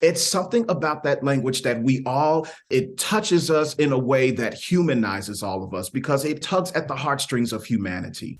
It's something about that language that it touches us in a way that humanizes all of us because it tugs at the heartstrings of humanity.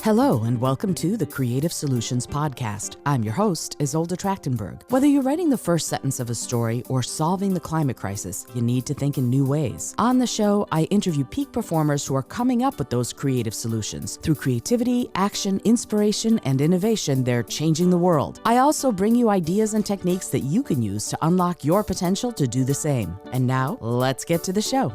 Hello and welcome to the Creative Solutions Podcast. I'm your host, Isolde Trachtenberg. Whether you're writing the first sentence of a story or solving the climate crisis, you need to think in new ways. On the show, I interview peak performers who are coming up with those creative solutions. Through creativity, action, inspiration, and innovation, they're changing the world. I also bring you ideas and techniques that you can use to unlock your potential to do the same. And now, let's get to the show.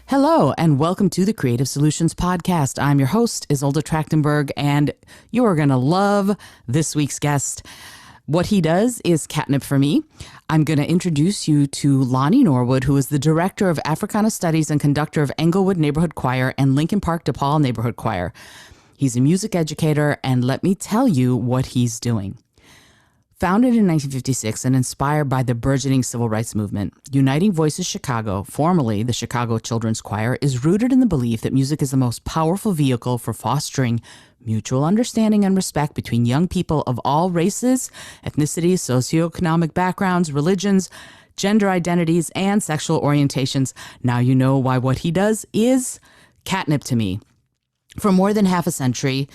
Hello, and welcome to the Creative Solutions Podcast. I'm your host, Isolde Trachtenberg, and you are going to love this week's guest. What he does is catnip for me. I'm going to introduce you to Lonnie Norwood, who is the director of Africana Studies and conductor of Englewood Neighborhood Choir and Lincoln Park DePaul Neighborhood Choir. He's a music educator, and let me tell you what he's doing. Founded in 1956 and inspired by the burgeoning civil rights movement, Uniting Voices Chicago, formerly the Chicago Children's Choir, is rooted in the belief that music is the most powerful vehicle for fostering mutual understanding and respect between young people of all races, ethnicities, socioeconomic backgrounds, religions, gender identities, and sexual orientations. Now you know why what he does is catnip to me. For more than half a century,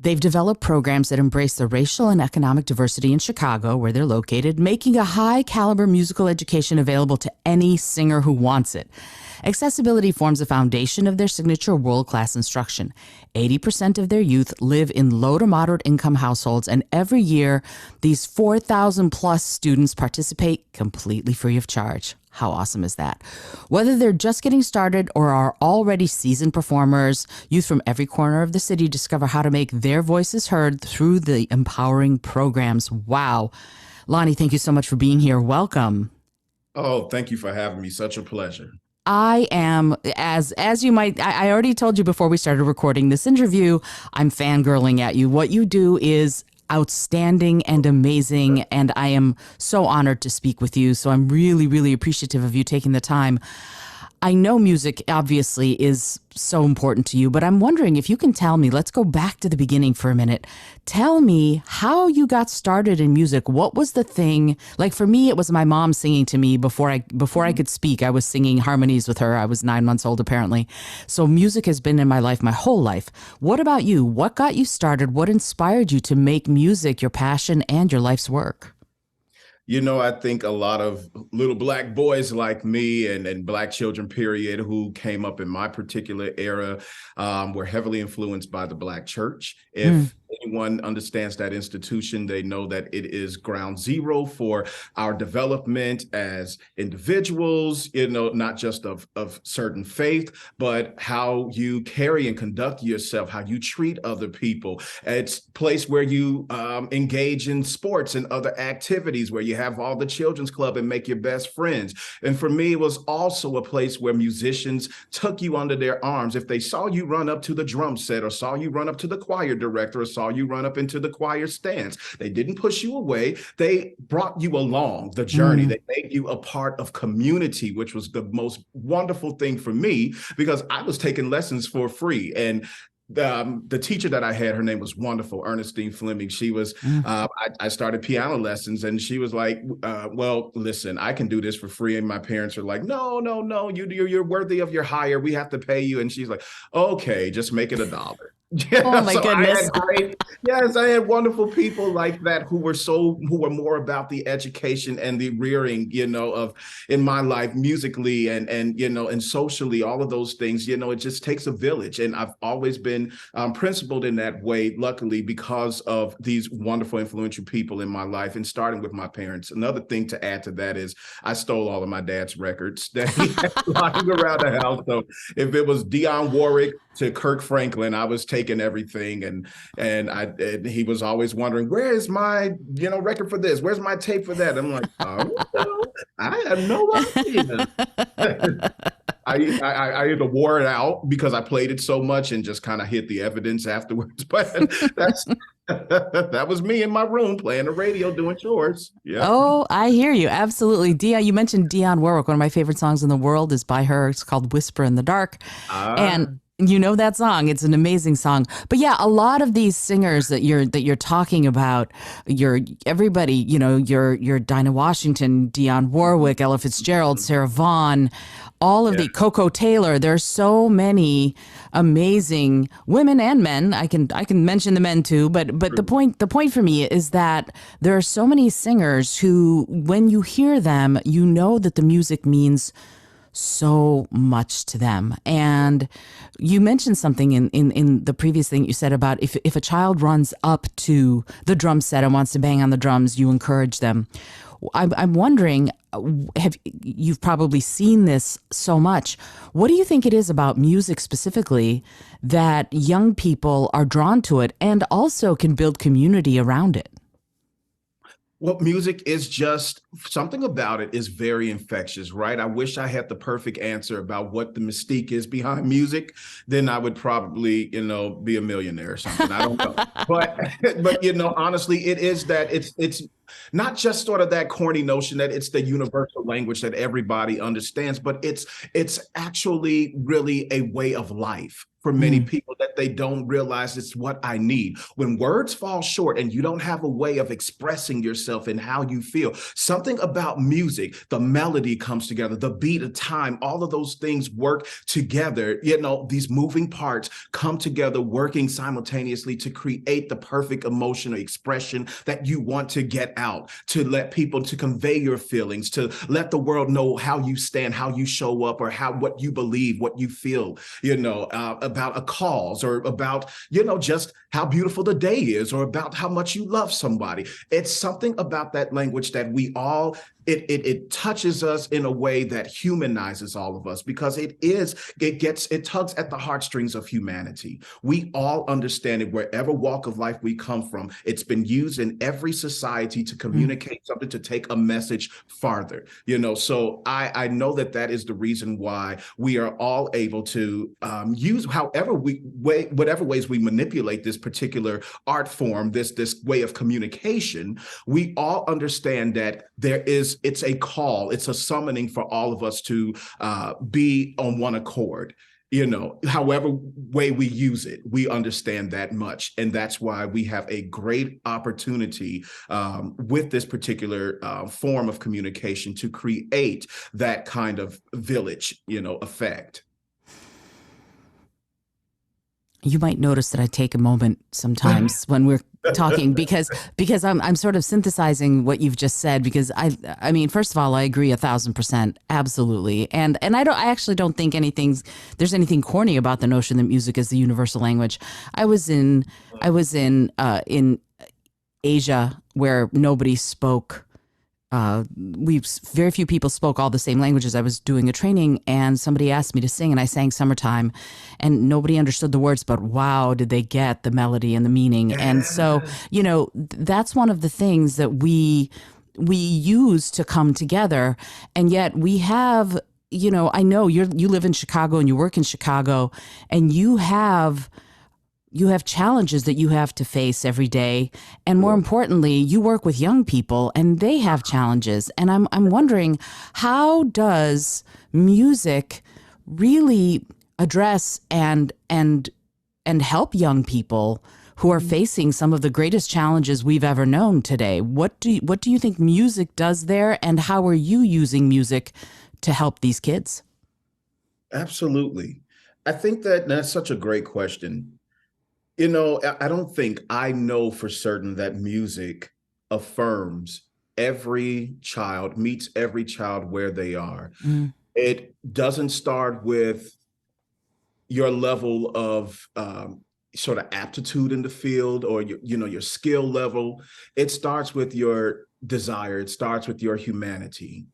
they've developed programs that embrace the racial and economic diversity in Chicago, where they're located, making a high-caliber musical education available to any singer who wants it. Accessibility forms the foundation of their signature world-class instruction. 80% of their youth live in low to moderate income households, and every year, these 4,000 plus students participate completely free of charge. How awesome is that? Whether they're just getting started or are already seasoned performers, youth from every corner of the city discover how to make their voices heard through the empowering programs. Wow. Lonnie, thank you so much for being here. Welcome. Oh, thank you for having me. Such a pleasure. I am, as you might, I already told you before we started recording this interview, I'm fangirling at you. What you do is outstanding and amazing, and I am so honored to speak with you. So I'm really, really appreciative of you taking the time. I know music obviously is so important to you, but I'm wondering if you can tell me, let's go back to the beginning for a minute. Tell me how you got started in music. What was the thing? Like for me, it was my mom singing to me before I could speak. I was singing harmonies with her. I was 9 months old, apparently. So music has been in my life my whole life. What about you? What got you started? What inspired you to make music your passion and your life's work? You know, I think a lot of little Black boys like me and Black children, period, who came up in my particular era were heavily influenced by the Black church. If anyone understands that institution, they know that it is ground zero for our development as individuals, you know, not just of certain faith, but how you carry and conduct yourself, how you treat other people. It's a place where you engage in sports and other activities, where you have all the children's club and make your best friends. And for me, it was also a place where musicians took you under their arms. If they saw you run up to the drum set or saw you run up to the choir director or saw you run up into the choir stands, they didn't push you away. They brought you along the journey. They made you a part of community, which was the most wonderful thing for me because I was taking lessons for free. And the teacher that I had, her name was wonderful, Ernestine Fleming. She was, I started piano lessons and she was like, well, listen, I can do this for free. And my parents are like, no, you're worthy of your hire. We have to pay you. And she's like, okay, just make it $1. Yeah, oh my goodness. I had wonderful people like that who were more about the education and the rearing, you know, of in my life musically and you know, and socially, all of those things. You know, it just takes a village. And I've always been principled in that way, luckily, because of these wonderful, influential people in my life, and starting with my parents. Another thing to add to that is I stole all of my dad's records that he had lying around the house. So if it was Dionne Warwick to Kirk Franklin, I was taking everything, and he was always wondering, where is my, you know, record for this? Where's my tape for that? I'm like, oh, no, I have no idea. I either wore it out because I played it so much and just kind of hid the evidence afterwards. But That was me in my room playing the radio, doing chores. Yep. Oh, I hear you. Absolutely. Dion, you mentioned Dionne Warwick. One of my favorite songs in the world is by her. It's called Whisper in the Dark. Ah, And you know that song. It's an amazing song. But yeah, a lot of these singers that you're talking about, everybody, your Dinah Washington, Dionne Warwick, Ella Fitzgerald, Sarah Vaughan, all of yeah. the Coco Taylor. There's so many amazing women and men. I can mention the men too, but the point for me is that there are so many singers who, when you hear them, you know that the music means so much to them. And you mentioned something in the previous thing you said about if a child runs up to the drum set and wants to bang on the drums, you encourage them. I'm wondering, you've probably seen this so much. What do you think it is about music specifically that young people are drawn to it and also can build community around it? Well, music is just something about it is very infectious, right? I wish I had the perfect answer about what the mystique is behind music. Then I would probably, be a millionaire or something. I don't know. But honestly, it is that it's not just sort of that corny notion that it's the universal language that everybody understands, but it's actually really a way of life for many people that they don't realize it's what I need. When words fall short and you don't have a way of expressing yourself and how you feel, something about music, the melody comes together, the beat of time, all of those things work together. These moving parts come together, working simultaneously to create the perfect emotional expression that you want to get out, to let people, to convey your feelings, to let the world know how you stand, how you show up, or what you believe, what you feel, about a cause, or about, just how beautiful the day is, or about how much you love somebody. It's something about that language that we all, it touches us in a way that humanizes all of us, because it tugs at the heartstrings of humanity. We all understand it wherever walk of life we come from. It's been used in every society to communicate something, to take a message farther, so I know that is the reason why we are all able to use whatever ways we manipulate this particular art form, this way of communication. We all understand that it's a call, it's a summoning for all of us to be on one accord. However way we use it, we understand that much. And that's why we have a great opportunity with this particular form of communication to create that kind of village, effect. You might notice that I take a moment sometimes when we're talking because I'm sort of synthesizing what you've just said, because I mean, first of all, I agree 1,000%, absolutely, and I actually don't think there's anything corny about the notion that music is the universal language. I was in Asia where nobody spoke. Very few people spoke all the same languages. I was doing a training and somebody asked me to sing, and I sang Summertime, and nobody understood the words, but wow, did they get the melody and the meaning. And so, that's one of the things that we use to come together. And yet we have, I know you live in Chicago and you work in Chicago, and you have challenges that you have to face every day. And more importantly, you work with young people and they have challenges. And I'm wondering, how does music really address and help young people who are facing some of the greatest challenges we've ever known today? What do you think music does there, and how are you using music to help these kids? Absolutely. I think that's such a great question. I don't think I know for certain that music affirms every child, meets every child where they are. It doesn't start with your level of sort of aptitude in the field, or your skill level. It starts with your desire. It starts with your humanity.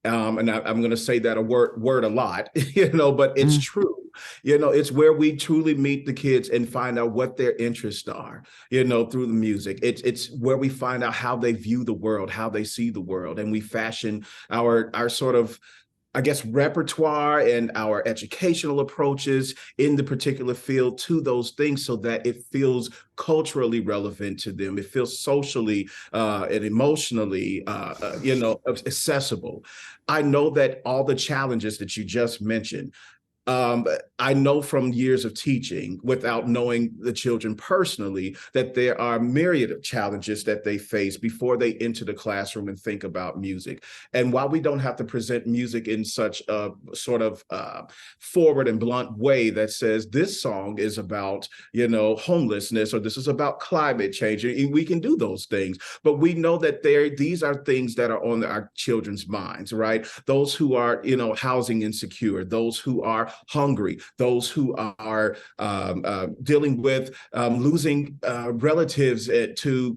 And I'm going to say that word a lot, but it's true. It's where we truly meet the kids and find out what their interests are, through the music. It's where we find out how they view the world, how they see the world, and we fashion our sort of I guess, repertoire and our educational approaches in the particular field to those things so that it feels culturally relevant to them. It feels socially and emotionally, accessible. I know that all the challenges that you just mentioned, I know from years of teaching, without knowing the children personally, that there are myriad of challenges that they face before they enter the classroom and think about music. And while we don't have to present music in such a sort of forward and blunt way that says this song is about, homelessness, or this is about climate change, we can do those things. But we know that these are things that are on our children's minds, right? Those who are, housing insecure, those who are hungry, those who are dealing with losing relatives to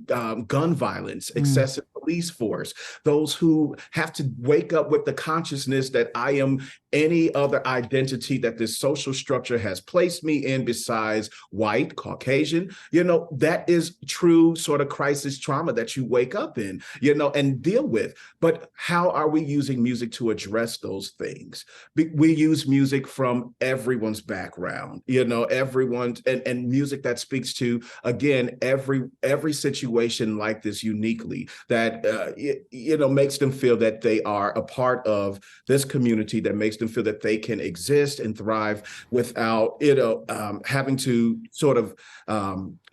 gun violence, excessive police force, those who have to wake up with the consciousness that I am any other identity that this social structure has placed me in besides white, Caucasian, that is true sort of crisis trauma that you wake up in, and deal with. But how are we using music to address those things? We use music from everyone's background, everyone's, and music that speaks to, again, every situation like this uniquely, that, makes them feel that they are a part of this community, that makes them feel that they can exist and thrive without, having to sort of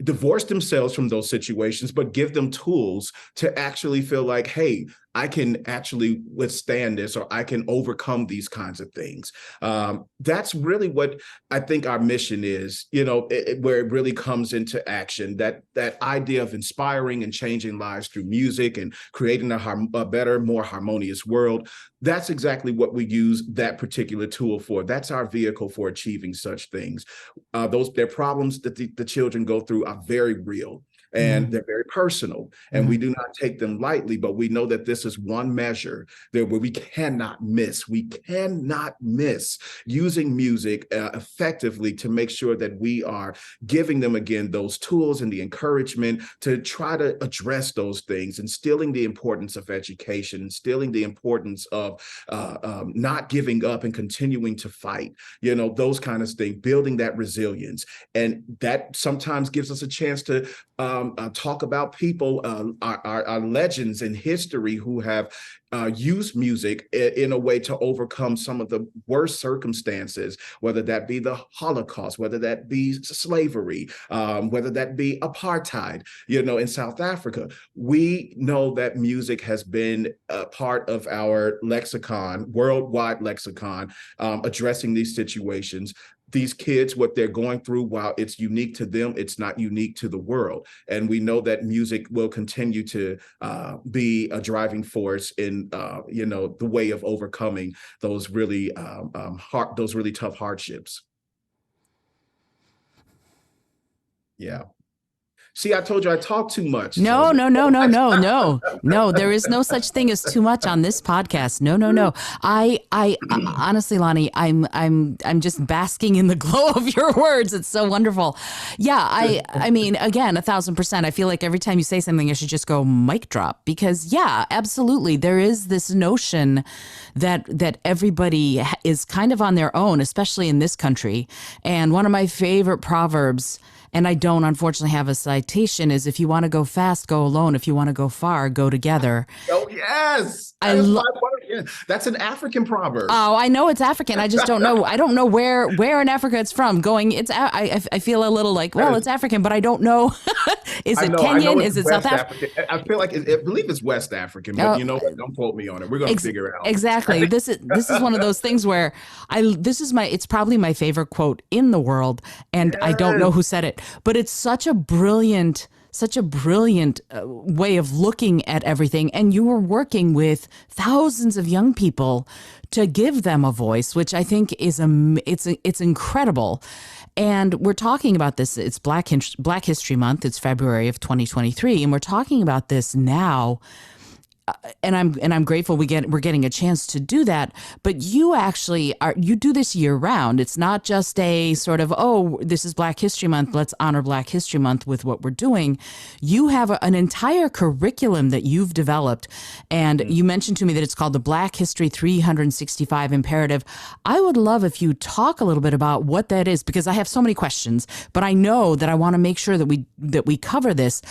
divorce themselves from those situations, but give them tools to actually feel like, hey, I can actually withstand this, or I can overcome these kinds of things. That's really what I think our mission is, where it really comes into action, that idea of inspiring and changing lives through music and creating a better, more harmonious world. That's exactly what we use that particular tool for. That's our vehicle for achieving such things. Their problems that the children go through are very real. And they're very personal, and we do not take them lightly, but we know that this is one measure where we cannot miss. We cannot miss using music effectively to make sure that we are giving them, again, those tools and the encouragement to try to address those things, instilling the importance of education, instilling the importance of not giving up and continuing to fight, those kind of things, building that resilience. And that sometimes gives us a chance to talk about people, our legends in history who have used music in a way to overcome some of the worst circumstances, whether that be the Holocaust, whether that be slavery, whether that be apartheid, in South Africa. We know that music has been a part of our lexicon, worldwide lexicon, addressing these situations. These kids, what they're going through, while it's unique to them, it's not unique to the world. And we know that music will continue to be a driving force in, the way of overcoming those really tough hardships. Yeah. See, I told you I talk too much. No. There is no such thing as too much on this podcast. No. I honestly, Lonnie, I'm just basking in the glow of your words. It's so wonderful. Yeah, I mean, again, 1,000%. I feel like every time you say something, I should just go mic drop, because yeah, absolutely. There is this notion that everybody is kind of on their own, especially in this country. And one of my favorite proverbs, and I don't unfortunately have a citation, is if you want to go fast, go alone. If you want to go far, go together. Oh, yes. That's an African proverb. Oh, I know it's African. I just don't know. I don't know where in Africa it's from. I feel a little like, well, it's African, but I don't know. Is it Kenyan? Is it South African? I feel like I believe it's West African, but don't quote me on it. We're going to figure it out. Exactly. This is one of those things where it's probably my favorite quote in the world, and I don't know who said it, but it's such a brilliant way of looking at everything. And you were working with thousands of young people to give them a voice, which I think is it's incredible. And we're talking about this. It's Black History Month. It's February of 2023. And we're talking about this now. and I'm grateful we're getting a chance to do that. But you do this year round. It's not just a sort of, oh, this is Black History Month, let's honor Black History Month with what we're doing. You have an entire curriculum that you've developed, and you mentioned to me that it's called the Black History 365 Imperative. I would love if you talk a little bit about what that is, because I have so many questions, but I know that I want to make sure that we cover this.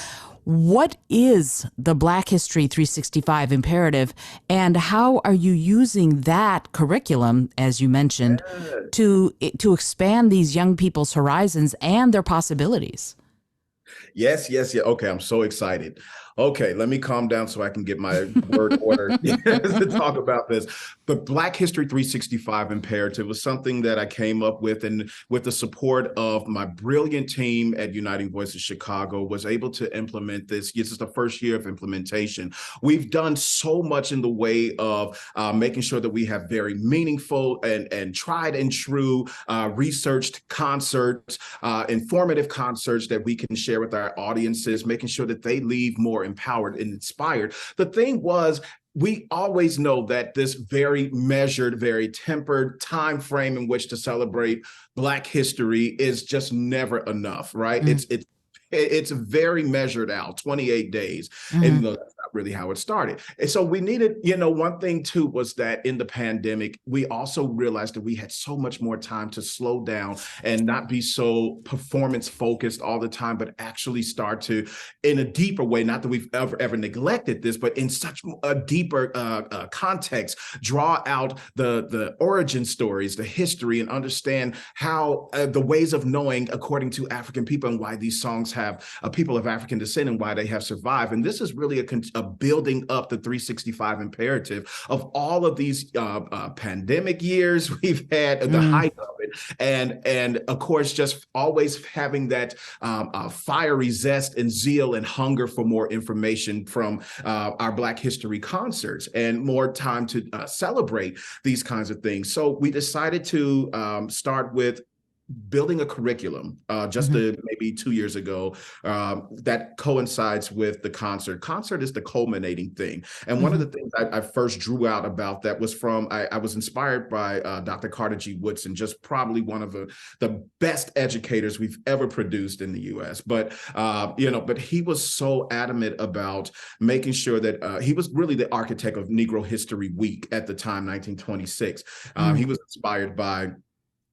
What is the Black History 365 Imperative, and how are you using that curriculum, as you mentioned, to expand these young people's horizons and their possibilities? Yes, yes, yeah. Okay, I'm so excited. Okay, let me calm down so I can get my word order to talk about this. But Black History 365 Imperative was something that I came up with, and with the support of my brilliant team at Uniting Voices Chicago, was able to implement this. This is the first year of implementation. We've done so much in the way of making sure that we have very meaningful and tried and true researched concerts, informative concerts that we can share with our audiences, making sure that they leave more empowered and inspired. The thing was, we always know that this very measured, very tempered time frame in which to celebrate Black history is just never enough, right? It's very measured out, 28 days. And that's not really how it started. And so we needed, one thing too was that in the pandemic, we also realized that we had so much more time to slow down and not be so performance focused all the time, but actually start to, in a deeper way, not that we've ever neglected this, but in such a deeper context, draw out the origin stories, the history, and understand how the ways of knowing according to African people and why these songs have people of African descent and why they have survived. And this is really a building up the 365 imperative of all of these pandemic years we've had, the height of it. And of course, just always having that fiery zest and zeal and hunger for more information from our Black history concerts and more time to celebrate these kinds of things. So we decided to start with building a curriculum maybe 2 years ago that coincides with the concert. Concert is the culminating thing. And one of the things I first drew out about that was from, I was inspired by Dr. Carter G. Woodson, just probably one of the best educators we've ever produced in the US. But he was so adamant about making sure that he was really the architect of Negro History Week at the time, 1926. He was inspired by,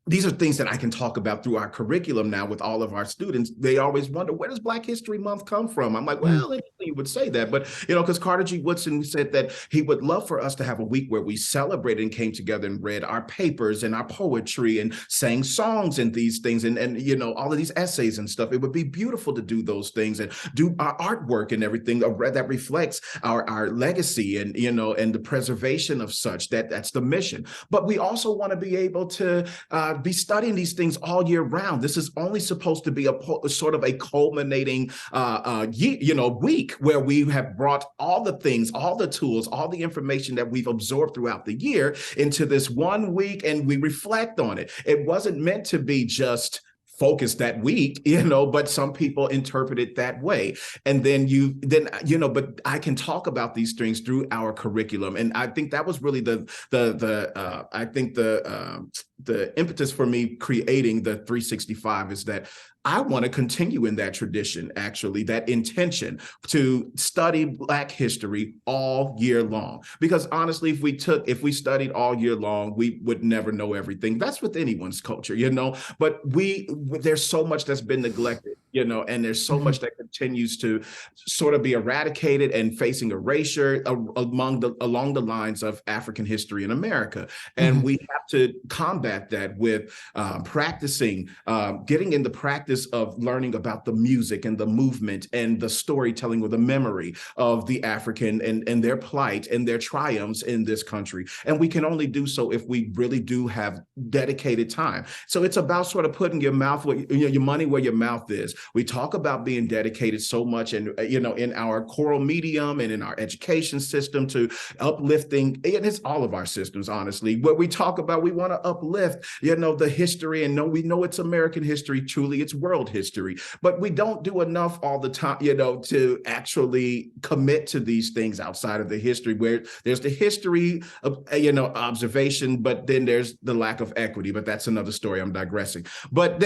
these are things that I can talk about through our curriculum now with all of our students. They always wonder, where does Black History Month come from? I'm like, well, you would say that, but because Carter G. Woodson said that he would love for us to have a week where we celebrated and came together and read our papers and our poetry and sang songs and these things and all of these essays and stuff. It would be beautiful to do those things and do our artwork and everything that reflects our legacy and the preservation of such. That's the mission. But we also want to be able to be studying these things all year round. This is only supposed to be a sort of a culminating week where we have brought all the things, all the tools, all the information that we've absorbed throughout the year into this one week, and we reflect on it. It wasn't meant to be just focused that week, but some people interpret it that way. And but I can talk about these things through our curriculum. And I think that was really the impetus for me creating the 365 is that I want to continue in that tradition, actually, that intention to study Black history all year long. Because honestly, if we studied all year long, we would never know everything. That's with anyone's culture, but there's so much that's been neglected, and there's so much that continues to sort of be eradicated and facing erasure along the lines of African history in America. And we have to combat that with practicing, getting in the practice of learning about the music and the movement and the storytelling or the memory of the African and their plight and their triumphs in this country. And we can only do so if we really do have dedicated time. So it's about sort of putting your money where your mouth is. we talk about being dedicated so much, and in our choral medium and in our education system to uplifting, and it's all of our systems, honestly. What we talk about, we want to uplift, the history, and we know it's American history, truly it's world history, but we don't do enough all the time, to actually commit to these things outside of the history, where there's the history of, observation, but then there's the lack of equity. But that's another story. I'm digressing. But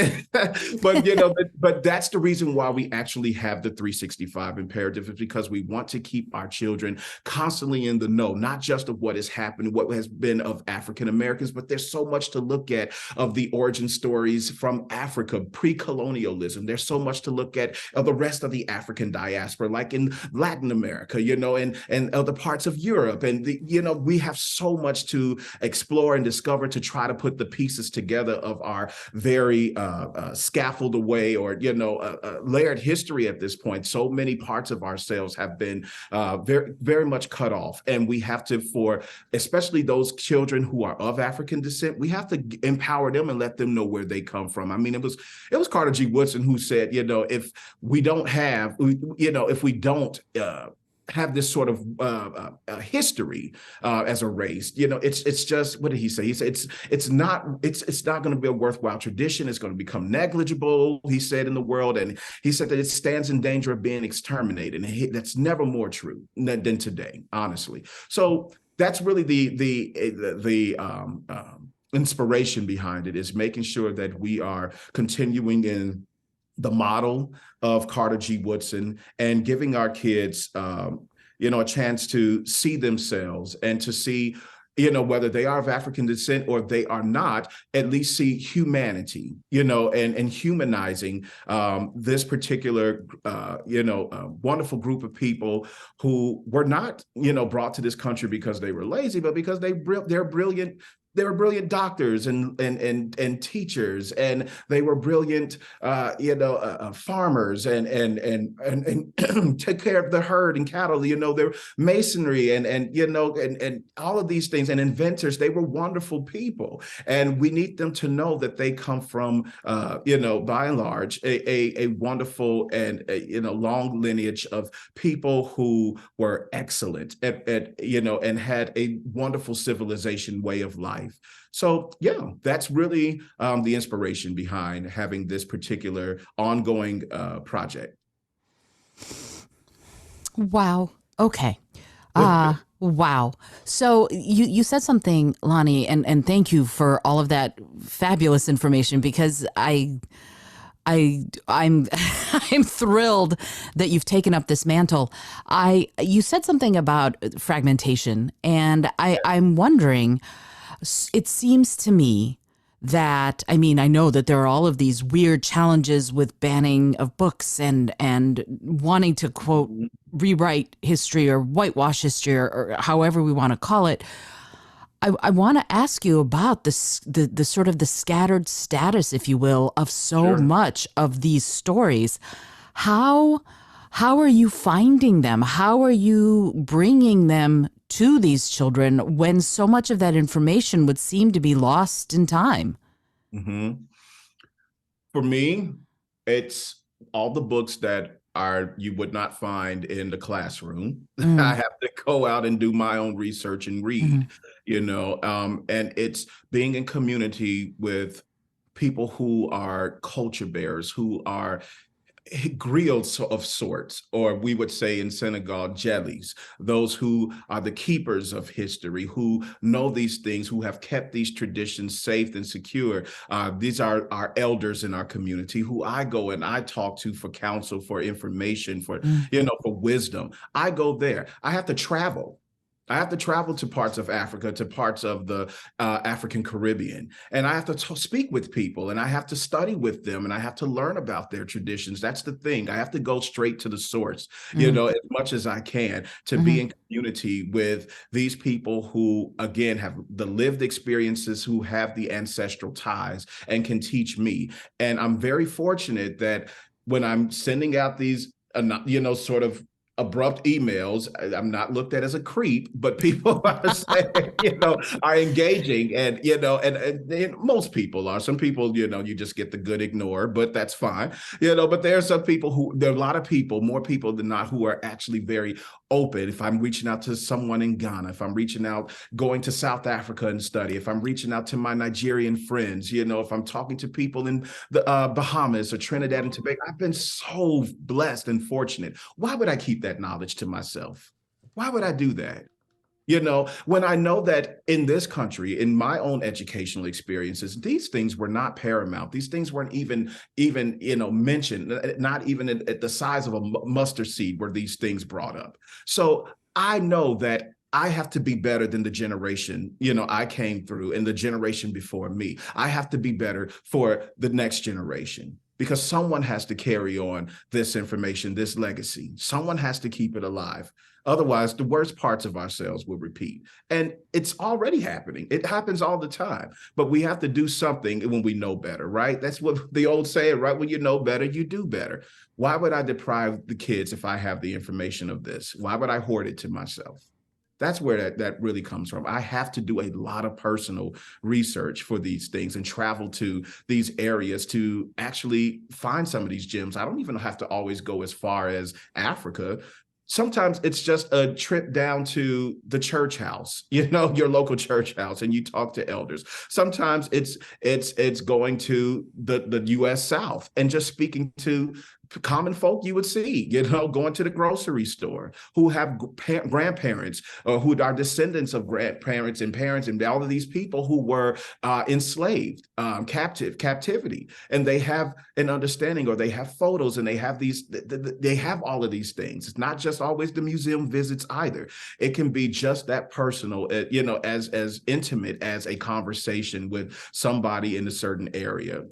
but that's the reason why we actually have the 365 imperative, is because we want to keep our children constantly in the know, not just of what has happened, what has been of African Americans, but there's so much to look at of the origin stories from Africa, pre-colonialism. There's so much to look at of the rest of the African diaspora, like in Latin America, and other parts of Europe. And we have so much to explore and discover, to try to put the pieces together of our very scaffold away, or layered history at this point. So many parts of ourselves have been very, very much cut off, and we have to, for especially those children who are of African descent, we have to empower them and let them know where they come from. I mean, it was Carter G. Woodson who said, if we don't have, if we don't have this sort of history as a race, it's just, what did he say? He said it's not going to be a worthwhile tradition. It's going to become negligible, he said, in the world, and he said that it stands in danger of being exterminated. And that's never more true than today, honestly. So that's really the inspiration behind it, is making sure that we are continuing in the model of Carter G. Woodson, and giving our kids, a chance to see themselves, and to see, whether they are of African descent or they are not, at least see humanity, and humanizing this particular, wonderful group of people who were not, brought to this country because they were lazy, but because they're brilliant. They were brilliant doctors and teachers, and they were brilliant, farmers, and took care of the herd and cattle. Their masonry and all of these things, and inventors. They were wonderful people, and we need them to know that they come from, by and large, a wonderful and long lineage of people who were excellent at and had a wonderful civilization way of life. So yeah, that's really the inspiration behind having this particular ongoing project. Wow. Okay. Wow. So you said something, Lonnie, and thank you for all of that fabulous information, because I'm I'm thrilled that you've taken up this mantle. You said something about fragmentation, and I'm wondering, it seems to me that, I mean, I know that there are all of these weird challenges with banning of books and wanting to, quote, rewrite history or whitewash history, or however we want to call it. I want to ask you about this, the sort of the scattered status, if you will, of so much of these stories. How are you finding them? How are you bringing them to these children when so much of that information would seem to be lost in time? Mm-hmm. For me, it's all the books that you would not find in the classroom. I have to go out and do my own research and read, and it's being in community with people who are culture bearers, who are griots of sorts, or we would say in Senegal, jellies, those who are the keepers of history, who know these things, who have kept these traditions safe and secure. These are our elders in our community who I go and I talk to for counsel, for information, for wisdom. I go there. I have to travel. I have to travel to parts of Africa, to parts of the African Caribbean, and I have to speak with people, and I have to study with them, and I have to learn about their traditions. That's the thing. I have to go straight to the source, as much as I can, to be in community with these people who, again, have the lived experiences, who have the ancestral ties and can teach me. And I'm very fortunate that when I'm sending out these, sort of abrupt emails. I'm not looked at as a creep, but people are saying, are engaging, and most people are. Some people, you just get the good ignore, but that's fine. But there are some people there are a lot of people, more people than not, who are actually very open. If I'm reaching out to someone in Ghana, if I'm reaching out, going to South Africa and study, if I'm reaching out to my Nigerian friends, if I'm talking to people in the Bahamas or Trinidad and Tobago, I've been so blessed and fortunate. Why would I keep that knowledge to myself? Why would I do that? When I know that in this country, in my own educational experiences, these things were not paramount. These things weren't even mentioned, not even at the size of a mustard seed were these things brought up. So I know that I have to be better than the generation, I came through and the generation before me. I have to be better for the next generation, because someone has to carry on this information, this legacy. Someone has to keep it alive. Otherwise, the worst parts of ourselves will repeat. And it's already happening. It happens all the time. But we have to do something when we know better, right? That's what the old saying, right? When you know better, you do better. Why would I deprive the kids if I have the information of this? Why would I hoard it to myself? That's where that really comes from. I have to do a lot of personal research for these things and travel to these areas to actually find some of these gems. I don't even have to always go as far as Africa. Sometimes it's just a trip down to the church house, your local church house, and you talk to elders. Sometimes it's going to the U.S. South and just speaking to common folk you would see, going to the grocery store, who have grandparents or who are descendants of grandparents and parents and all of these people who were enslaved, captivity, and they have an understanding, or they have photos, and they have they have all of these things. It's not just always the museum visits either. It can be just that personal, as intimate as a conversation with somebody in a certain area,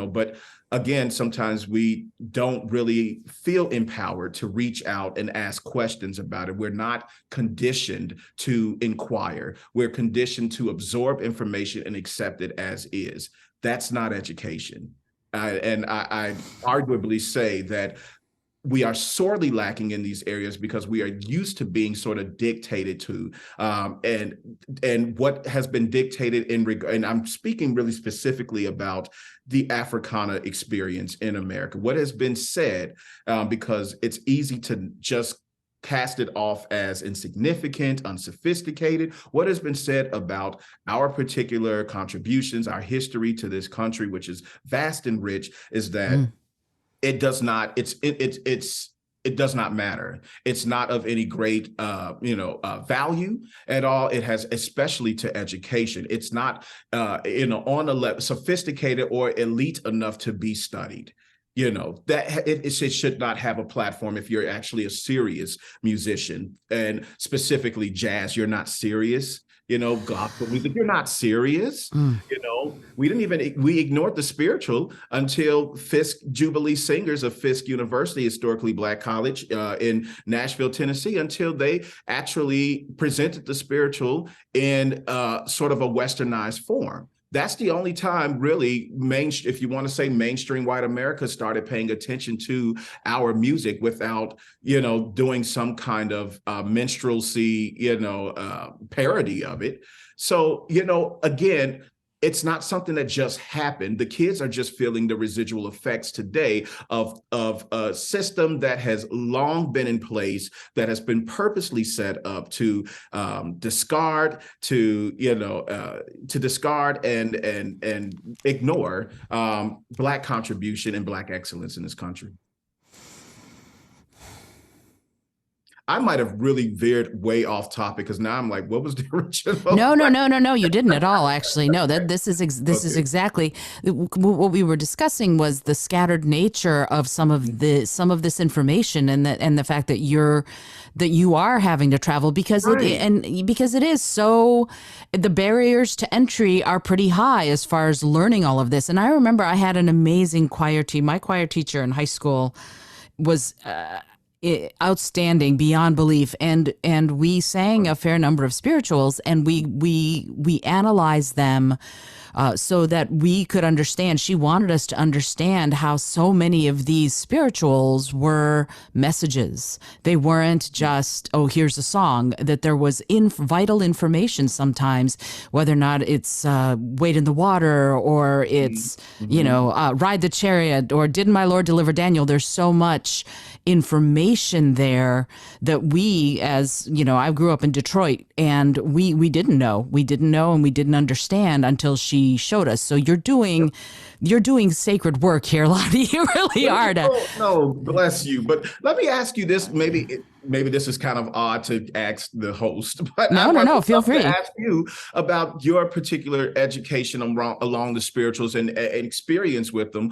but again, sometimes we don't really feel empowered to reach out and ask questions about it. We're not conditioned to inquire. We're conditioned to absorb information and accept it as is. That's not education. And I arguably say that we are sorely lacking in these areas because we are used to being sort of dictated to, and what has been dictated and I'm speaking really specifically about the Africana experience in America. What has been said, because it's easy to just cast it off as insignificant, unsophisticated. What has been said about our particular contributions, our history to this country, which is vast and rich, is that it does not, it does not matter. It's not of any great, value at all. It has, especially to education. It's not, on a level sophisticated or elite enough to be studied. That it should not have a platform. If you're actually a serious musician, and specifically jazz, you're not serious. Gospel music, you're not serious. We ignored the spiritual until Fisk Jubilee Singers of Fisk University, historically Black college in Nashville, Tennessee, until they actually presented the spiritual in sort of a westernized form. That's the only time really if you want to say mainstream white America started paying attention to our music without, doing some kind of minstrelsy, parody of it. So, again, it's not something that just happened. The kids are just feeling the residual effects today of a system that has long been in place, that has been purposely set up to discard, to discard and ignore Black contribution and Black excellence in this country. I might have really veered way off topic, because now I'm like, what was the original? No. You didn't at all. Actually, no. This is exactly what we were discussing, was the scattered nature of some of this information, and the fact that you are having to travel because because it is so, the barriers to entry are pretty high as far as learning all of this. And I remember I had an amazing choir team. My choir teacher in high school was outstanding beyond belief, and we sang a fair number of spirituals, and we analyzed them so that we could understand. She wanted us to understand how so many of these spirituals were messages. They weren't just, oh, here's a song, that there was vital information sometimes, whether or not it's Wade in the Water, or it's, Ride the Chariot, or Didn't My Lord Deliver Daniel. There's so much information there that we, as I grew up in Detroit, and we didn't know, and we didn't understand until she showed us. So you're doing sacred work here, Lonnie. You really are. No, bless you. But let me ask you this. Maybe this is kind of odd to ask the host, but no, feel free to ask you about your particular education along the spirituals and experience with them.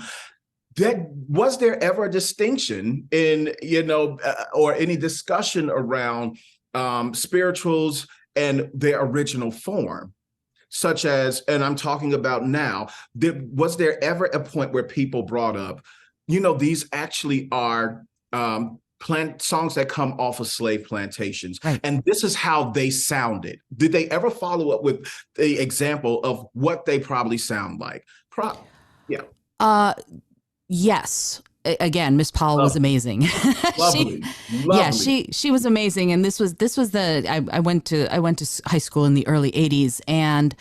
Was there ever a distinction in, or any discussion around spirituals and their original form, such as, and I'm talking about now, was there ever a point where people brought up, these actually are songs that come off of slave plantations, right, and this is how they sounded? Did they ever follow up with the example of what they probably sound like? Yeah. Yes. Again, Miss Paul was amazing. Lovely. Yeah, she was amazing. And this was I went to high school in the early 80s, and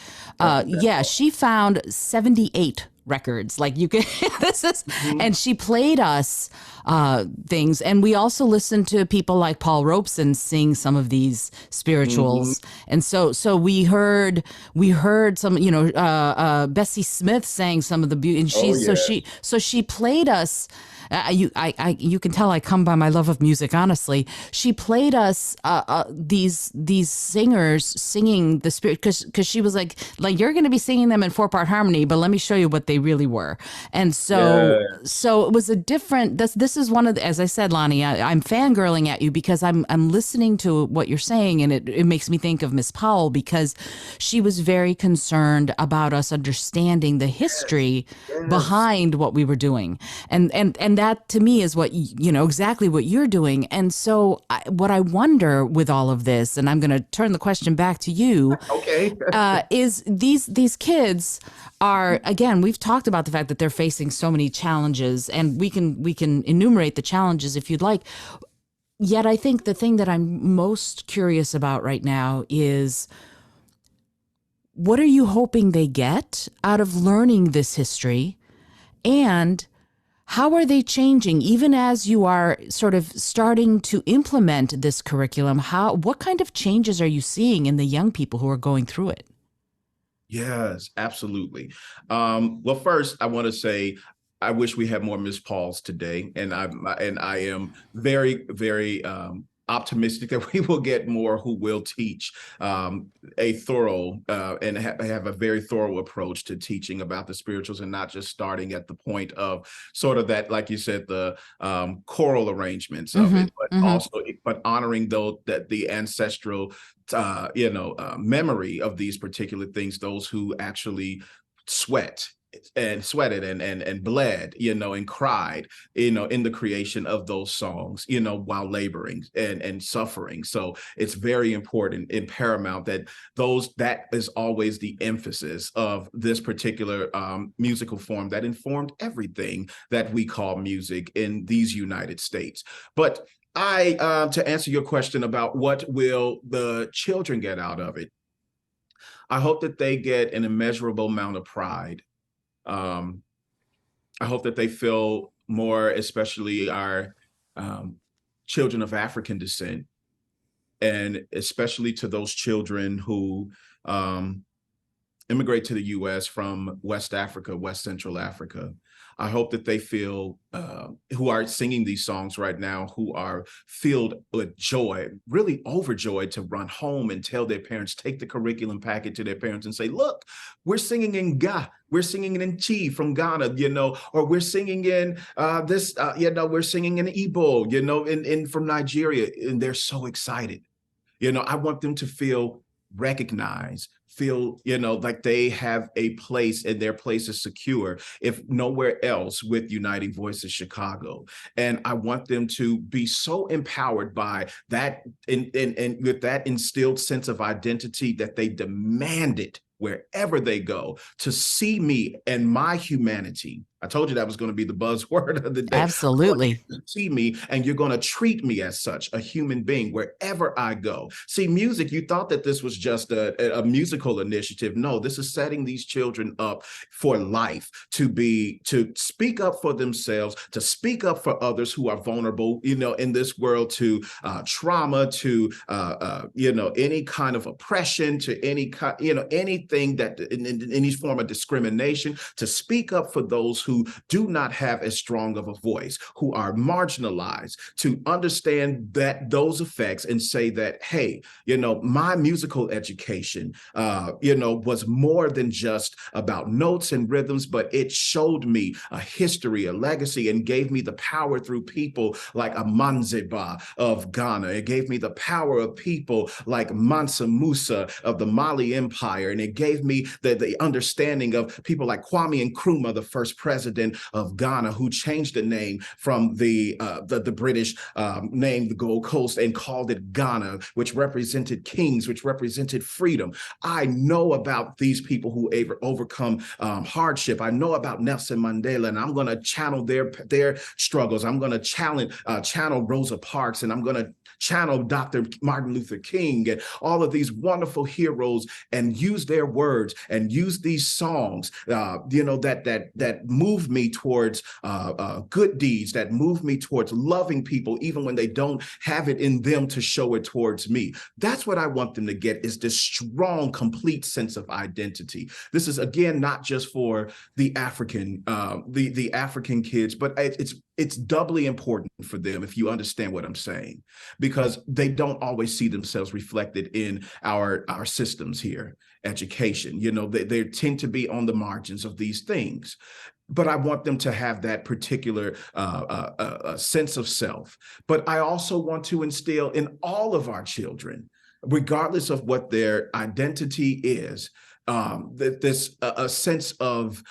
she found 78 records. Like, you can and she played us things, and we also listened to people like Paul Robeson sing some of these spirituals, and so we heard some, Bessie Smith sang some of the beauty, and she played us. You can tell I come by my love of music. Honestly, she played us these singers singing the spirit, because she was like you're going to be singing them in 4-part harmony, but let me show you what they really were. And so it was a different. This is one of the, as I said, Lonnie, I'm fangirling at you because I'm listening to what you're saying, and it makes me think of Miss Powell, because she was very concerned about us understanding the history behind what we were doing, and that to me is what, exactly what you're doing. And so what I wonder with all of this, and I'm going to turn the question back to you, okay, is these kids are, again, we've talked about the fact that they're facing so many challenges, and we can enumerate the challenges if you'd like. Yet I think the thing that I'm most curious about right now is, what are you hoping they get out of learning this history? And how are they changing, even as you are sort of starting to implement this curriculum? What kind of changes are you seeing in the young people who are going through it? Yes, absolutely. Well, first, I want to say I wish we had more Miss Pauls today, and I am very, very optimistic that we will get more who will teach a thorough and have a very thorough approach to teaching about the spirituals, and not just starting at the point of sort of that, like you said, the choral arrangements of it, but also honoring the ancestral memory of these particular things, those who actually sweated and bled, and cried, in the creation of those songs, while laboring and suffering. So it's very important and paramount that is always the emphasis of this particular musical form that informed everything that we call music in these United States. But to answer your question about what will the children get out of it, I hope that they get an immeasurable amount of pride. I hope that they feel more, especially our children of African descent, and especially to those children who immigrate to the U.S. from West Africa, West Central Africa. I hope that they feel, who are singing these songs right now, who are filled with joy, really overjoyed to run home and tell their parents, take the curriculum packet to their parents and say, look, we're singing in Ga, we're singing in Chi from Ghana, or we're singing in we're singing in Igbo, in from Nigeria, and they're so excited. I want them to feel recognized, feel, like they have a place and their place is secure, if nowhere else, with Uniting Voices Chicago. And I want them to be so empowered by that and with that instilled sense of identity that they demand it wherever they go, to see me and my humanity. I told you that was going to be the buzzword of the day. Absolutely. See me, and you're going to treat me as such, a human being, wherever I go. See, music, you thought that this was just a musical initiative. No, this is setting these children up for life, to speak up for themselves, to speak up for others who are vulnerable, in this world, to trauma, to any kind of oppression, to anything that in any form of discrimination, to speak up for those who do not have as strong of a voice, who are marginalized, to understand those effects and say that, hey, my musical education, was more than just about notes and rhythms, but it showed me a history, a legacy, and gave me the power through people like Amanzeba of Ghana. It gave me the power of people like Mansa Musa of the Mali Empire. And it gave me the understanding of people like Kwame Nkrumah, the first president of Ghana, who changed the name from the British name, the Gold Coast, and called it Ghana, which represented kings, which represented freedom. I know about these people who overcome hardship. I know about Nelson Mandela, and I'm going to channel their struggles. I'm going to channel Rosa Parks, and I'm going to channel Dr. Martin Luther King, and all of these wonderful heroes, and use their words and use these songs, that move me towards good deeds, that move me towards loving people, even when they don't have it in them to show it towards me. That's what I want them to get, is this strong, complete sense of identity. This is, again, not just for the African, the African kids, but it's doubly important for them, if you understand what I'm saying, because they don't always see themselves reflected in our systems here. Education, they tend to be on the margins of these things. But I want them to have that particular sense of self. But I also want to instill in all of our children, regardless of what their identity is, a sense of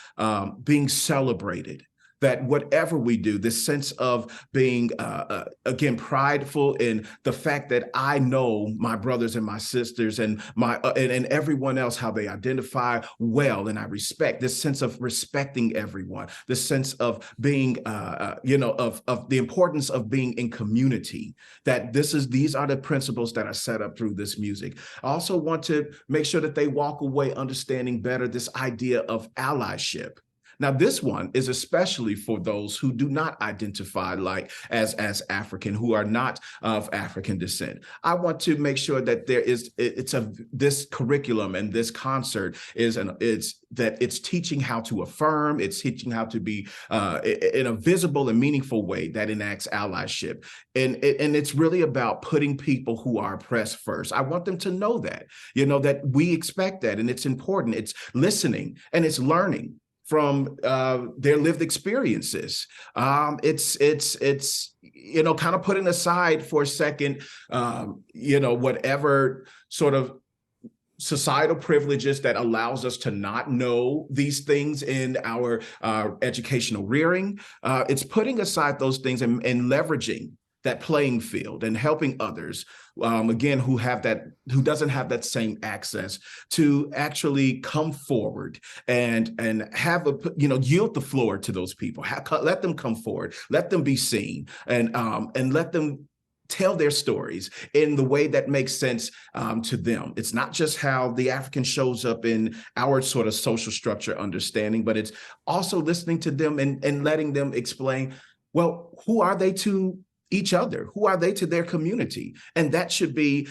being celebrated. That whatever we do, this sense of being, again, prideful in the fact that I know my brothers and my sisters and and everyone else, how they identify well, and I respect this sense of respecting everyone, this sense of being, of the importance of being in community. That these are the principles that are set up through this music. I also want to make sure that they walk away understanding better this idea of allyship. Now, this one is especially for those who do not identify as African, who are not of African descent. I want to make sure that this curriculum and this concert it's teaching how to affirm, it's teaching how to be in a visible and meaningful way that enacts allyship. And it's really about putting people who are oppressed first. I want them to know that, that we expect that, and it's important. It's listening and it's learning from their lived experiences. It's kind of putting aside for a second, whatever sort of societal privileges that allows us to not know these things in our educational rearing. It's putting aside those things and leveraging that playing field and helping others, again, who doesn't have that same access, to actually come forward and have yield the floor to those people. Let them come forward, let them be seen, and let them tell their stories in the way that makes sense to them. It's not just how the African shows up in our sort of social structure understanding, but it's also listening to them and letting them explain, well, who are they to each other? Who are they to their community? And that should be,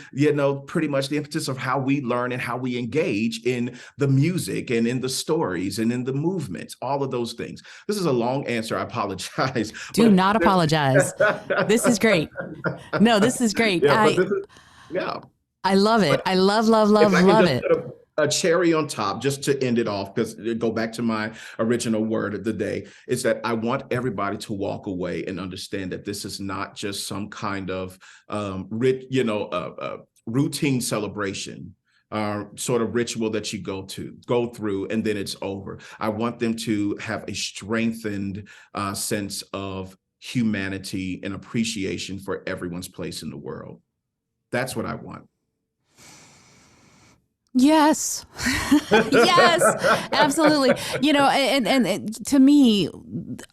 pretty much the emphasis of how we learn and how we engage in the music and in the stories and in the movements, all of those things. This is a long answer. I apologize. Do not apologize. This is great. No, this is great. Yeah. I love it. I love it. A cherry on top, just to end it off, because go back to my original word of the day, is that I want everybody to walk away and understand that this is not just some kind of routine celebration, sort of ritual that you go through, and then it's over. I want them to have a strengthened sense of humanity and appreciation for everyone's place in the world. That's what I want. Yes. Yes, absolutely. And to me,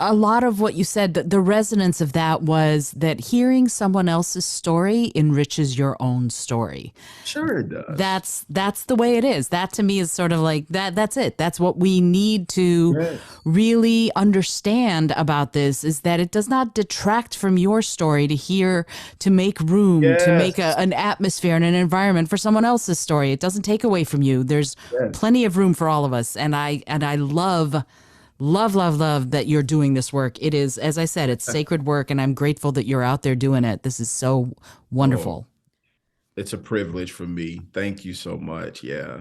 a lot of what you said, the resonance of that was that hearing someone else's story enriches your own story. Sure it does. That's the way it is. That to me is sort of like that's it. That's what we need to Yes. really understand about this, is that it does not detract from your story to hear, to make room, to make Yes. an atmosphere and an environment for someone else's story. It doesn't take away from you. There's Yes. plenty of room for all of us. And I love that you're doing this work. It is, as I said, it's sacred work, and I'm grateful that you're out there doing it. This is so Oh, wonderful. it's a privilege for me. Thank you so much. Yeah.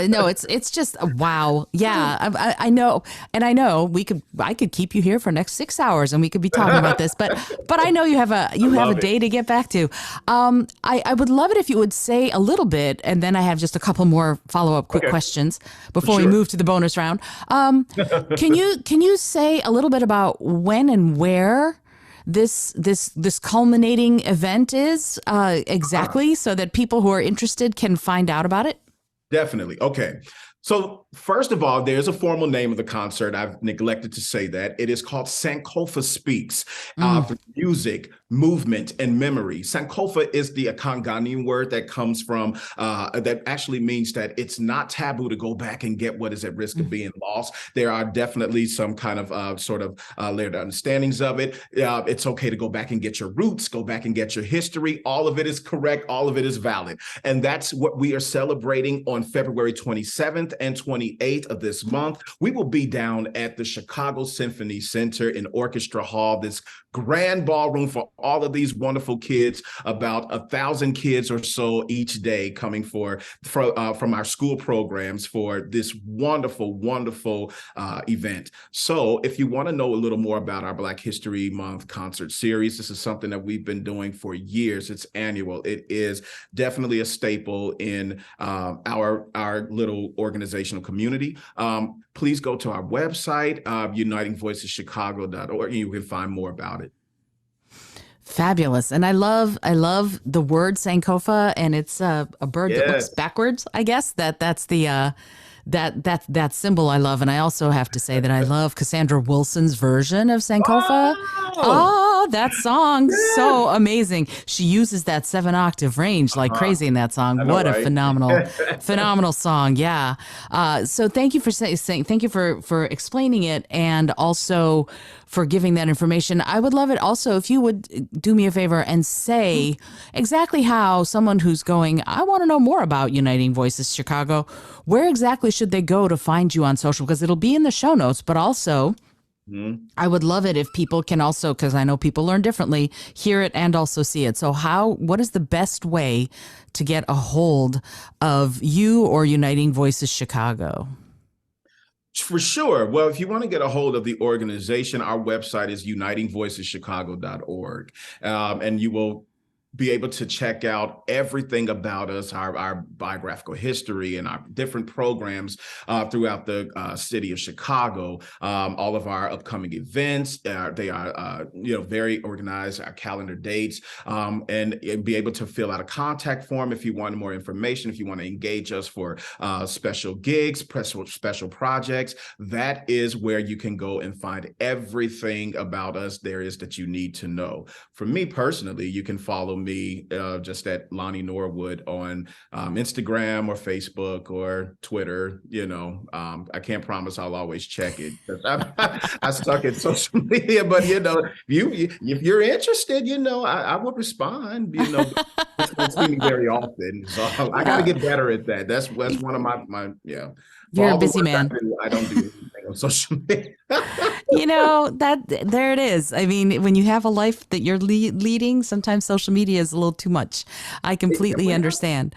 No, it's just wow. Yeah, I know, and I know I could keep you here for the next 6 hours, and we could be talking about this. But I know I you have a love it. day to get back to. I would love it if you would say a little bit, and then I have just a couple more follow up quick Okay, questions before we sure. move to the bonus round. Can you say a little bit about when and where this culminating event is exactly, so that people who are interested can find out about it? Definitely. Okay. So first of all, there's a formal name of the concert. I've neglected to say that. It is called Sankofa Speaks, Mm. through music, movement, and memory. Sankofa is the Akangani word that comes from, that actually means that it's not taboo to go back and get what is at risk of Mm. being lost. There are definitely some kind of layered understandings of it. It's okay to go back and get your roots, go back and get your history. All of it is correct. All of it is valid. And that's what we are celebrating on February 27th and 28th of this month. We will be down at the Chicago Symphony Center in Orchestra Hall, this grand ballroom for all of these wonderful kids, about 1,000 kids or so each day coming from our school programs for this wonderful event. So if you want to know a little more about our Black History Month concert series, this is something that we've been doing for years. It's annual. It is definitely a staple in our little organizational community. Please go to our website, unitingvoiceschicago.org, and you can find more about it. Fabulous. And I love the word Sankofa, and it's a bird that looks Yes. backwards, I guess. That's the that symbol I love. And I also have to say that I love Cassandra Wilson's version of Sankofa. Oh, Oh, that song, so yes. amazing. She uses that 7-octave range like Uh-huh. crazy in that song. I know, What a right? phenomenal song. Yeah. So thank you for saying, thank you for explaining it, and also for giving that information. I would love it also if you would do me a favor and say exactly how someone who's going, I want to know more about Uniting Voices Chicago, where exactly should they go to find you on social? Because it'll be in the show notes, but also Mhm. I would love it if people can also, because I know people learn differently, hear it and also see it. So what is the best way to get a hold of you or Uniting Voices Chicago? For sure. Well, if you want to get a hold of the organization, our website is unitingvoiceschicago.org. And you will be able to check out everything about us, our biographical history and our different programs throughout the city of Chicago. All of our upcoming events, they are very organized, our calendar dates, and be able to fill out a contact form if you want more information, if you want to engage us for special gigs, special projects. That is where you can go and find everything about us there is that you need to know. For me personally, you can follow me just at Lonnie Norwood on Instagram or Facebook or Twitter. I can't promise I'll always check it. I suck at social media, but if you're interested, I will respond. Just don't see me very often, so I got to get better at that. That's one of my yeah. For You're a all the busy work I man. do, I don't do anything on social media. That there it is. I mean, when you have a life that you're leading, sometimes social media is a little too much. I completely understand.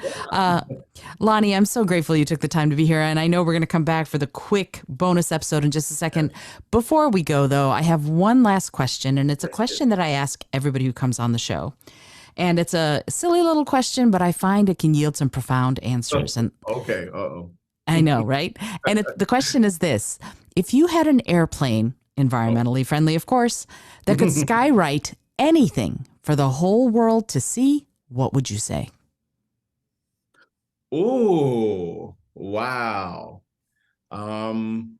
Lonnie, I'm so grateful you took the time to be here. And I know we're going to come back for the quick bonus episode in just a second. Before we go, though, I have one last question. And it's a question that I ask everybody who comes on the show. And it's a silly little question, but I find it can yield some profound answers. And Okay. Uh-oh. I know, right? And the question is this: if you had an airplane, environmentally friendly, of course, that could skywrite anything for the whole world to see, what would you say? Oh, wow. Um,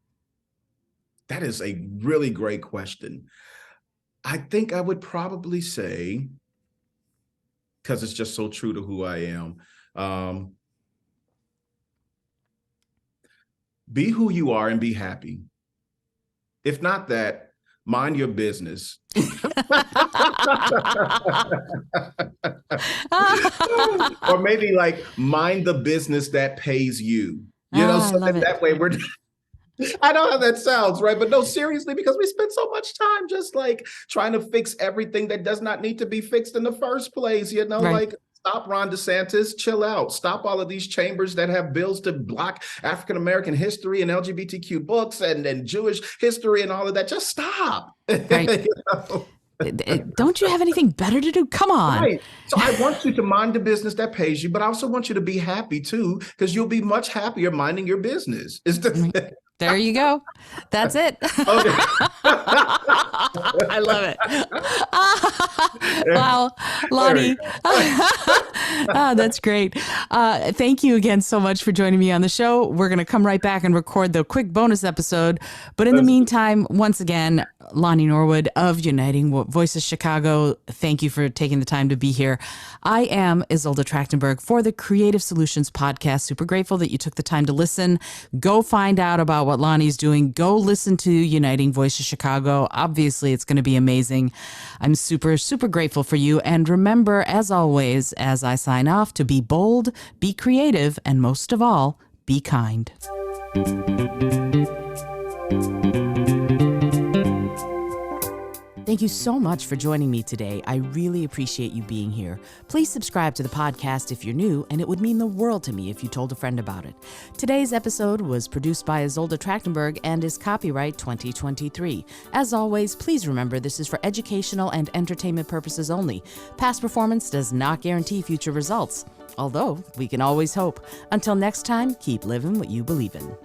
that is a really great question. I think I would probably say, because it's just so true to who I am, um, be who you are and be happy. If not that, mind your business. Or maybe like mind the business that pays you. I So love it. that way we're I know how that sounds, right? But no, seriously, because we spend so much time just like trying to fix everything that does not need to be fixed in the first place, Right. like stop Ron DeSantis, chill out, stop all of these chambers that have bills to block African-American history and LGBTQ books and Jewish history and all of that. Just stop. Right. Don't you have anything better to do? Come on. Right. So I want you to mind the business that pays you, but I also want you to be happy too, because you'll be much happier minding your business. There you go. That's it. Okay. I love it. Wow, Lonnie. That's great. Thank you again so much for joining me on the show. We're going to come right back and record the quick bonus episode. But in the meantime, once again, Lonnie Norwood of Uniting Voices Chicago, thank you for taking the time to be here. I am Isolde Trachtenberg for the Creative Solutions Podcast. Super grateful that you took the time to listen. Go find out about what Lonnie's doing. Go listen to Uniting Voices Chicago. Obviously, it's going to be amazing. I'm super, super grateful for you. And remember, as always, as I sign off, to be bold, be creative, and most of all, be kind. Thank you so much for joining me today. I really appreciate you being here. Please subscribe to the podcast if you're new, and it would mean the world to me if you told a friend about it. Today's episode was produced by Isolde Trachtenberg and is copyright 2023. As always, please remember this is for educational and entertainment purposes only. Past performance does not guarantee future results, although we can always hope. Until next time, keep living what you believe in.